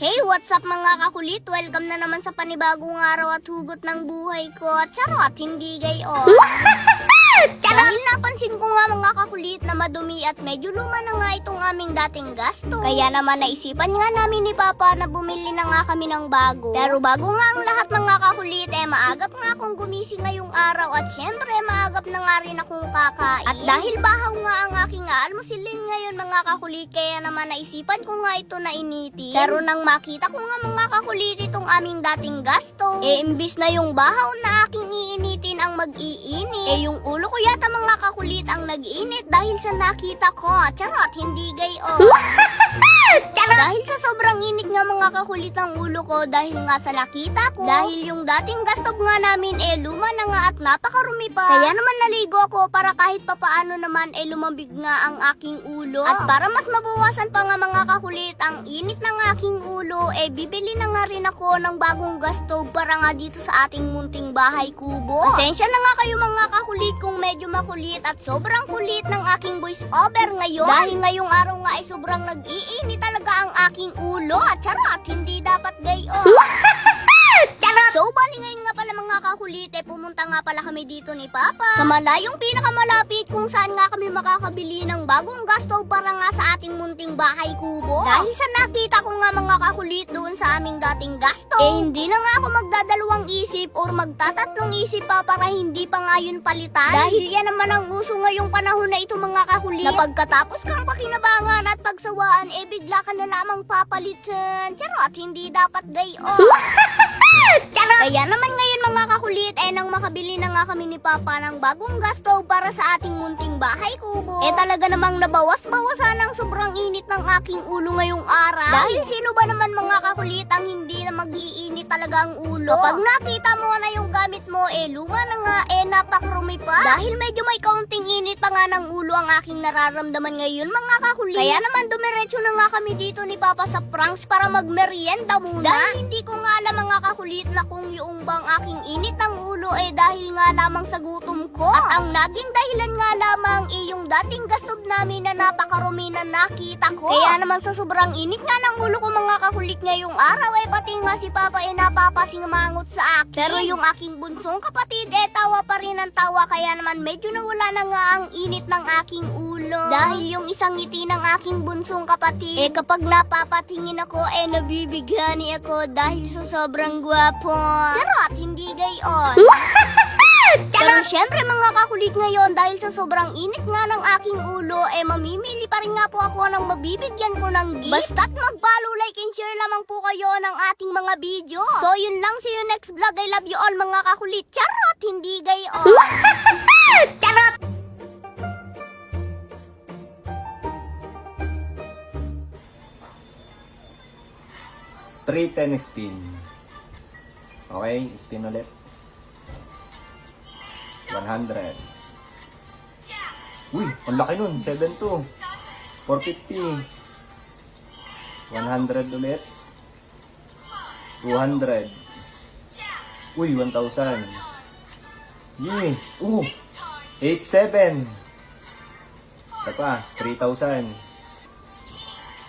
Hey, what's up mga kakulit? Welcome na naman sa panibagong araw at hugot ng buhay ko. Charot, hindi gayon. Dahil napansin ko nga mga kakulit na madumi at medyo luma na nga itong aming dating gasto. Kaya naman naisipan nga namin ni Papa na bumili na nga kami ng bago. Pero bago nga ang lahat mga kakulit, maagap nga akong gumising ngayong araw at syempre maagap na nga rin akong kakain. At dahil bahaw nga ang aking almusilin ngayon mga kakulit, kaya naman naisipan ko nga ito na initin. Pero nang makita ko nga mga kakulit itong aming dating gasto, imbis na yung bahaw na aking iinitin ang mag-iinit, yung ulo ko yata mga kakulit ang nag-init dahil sa nakita ko. Charot, hindi gayon. Dahil sa sobrang init nga mga kakulit ang ulo ko dahil nga sa nakita ko, dahil yung dating gastob nga namin luma na nga at napakarumi pa. Kaya naman naligo ako para kahit papaano naman lumambig nga ang aking ulo. At para mas mabawasan pa nga mga kakulit ang init ng aking ulo, bibili na nga rin ako ng bagong gastob para nga dito sa ating munting bahay kubo. Pasensya na nga kayo mga kakulit kung medyo makulit at sobrang kulit ng aking voice over ngayon. Dahil ngayong araw nga ay sobrang nag-iinit talaga ang aking ulo. At charot, hindi dapat gayon. So, bali ngayon nga pala mga kakulit, pumunta nga pala kami dito ni Papa sa malayong pinakamalapit kung saan nga kami makakabili ng bagong gasto para nga sa ating munting bahay kubo. Dahil sa nakita ko nga mga kakulit doon sa aming dating gasto, hindi na nga ako magdadalawang isip or magtatatlong isip pa para hindi pa nga yun palitan. Dahil yan naman ang uso ngayong panahon na ito mga kakulit, na pagkatapos kang pakinabangan at pagsawaan, bigla ka na lamang papalitan. Charot, hindi dapat gayon. Kaya naman ngayon mga kakulit, nang makabili na nga kami ni Papa ng bagong gasto para sa ating munting bahay kubo, talaga namang nabawas-bawasan ang sobrang init ng aking ulo ngayong araw. Dahil sino ba naman mga kakulit ang hindi na mag-iinit talaga ang ulo? Kapag nakita mo na yung gamit mo, luma na nga, napakarumi pa. Dahil medyo may kaunting init pa nga ng ulo ang aking nararamdaman ngayon mga kakulit. Kaya naman dumiretso na nga kami dito ni Papa sa Franks para magmerienda muna. Dahil hindi ko nga alam mga kakulit na kung yung bang aking init ng ulo dahil nga lamang sa gutom ko. At ang naging dahilan nga lamang yung dating gastob namin na napakarumi na nakita ko. Kaya naman sa sobrang init nga ng ulo ko mga kakulit ngayong araw, pati nga si Papa napapasingamangot sa akin. Pero yung aking bunsong kapatid tawa pa rin ang tawa, kaya naman medyo nawala na nga ang init ng aking ulo. Dahil yung isang ngiti ng aking bunsong kapatid, kapag napapatingin ako nabibigani ako dahil sa sobrang gwapo. Charot, hindi gayon. Pero syempre mga kakulit ngayon, dahil sa sobrang init nga ng aking ulo, mamimili pa rin nga po ako ng mabibigyan ko ng gift. Basta't mag-follow, like, and share lamang po kayo ng ating mga video. So yun lang, see you next vlog. I love you all mga kakulit. Charot, hindi gayon. Charot! Three 10 spin. Okay, spin ulit. 100. Uy, ang laki nun. 7-2. 450. 100 ulit. 200. Uy, 1,000. Yay! 8-7. Isa pa, 3,000.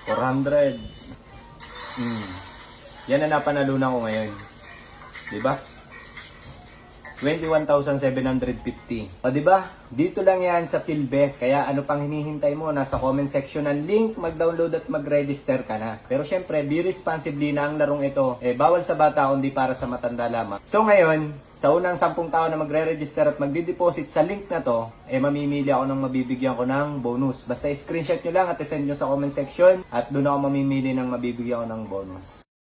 400. Yan na napanalunan ko ngayon. Diba? 21,750. O diba? Dito lang yan sa PhilBest. Kaya ano pang hinihintay mo? Nasa comment section ng link. Mag-download at mag-register ka na. Pero syempre, be responsibly na ang larong ito. Bawal sa bata kundi para sa matanda lamang. So ngayon, sa unang 10 tao na magre-register at magdi-deposit sa link na to, mamimili ako ng mabibigyan ko ng bonus. Basta screenshot nyo lang at send nyo sa comment section at doon ako mamimili ng mabibigyan ko ng bonus.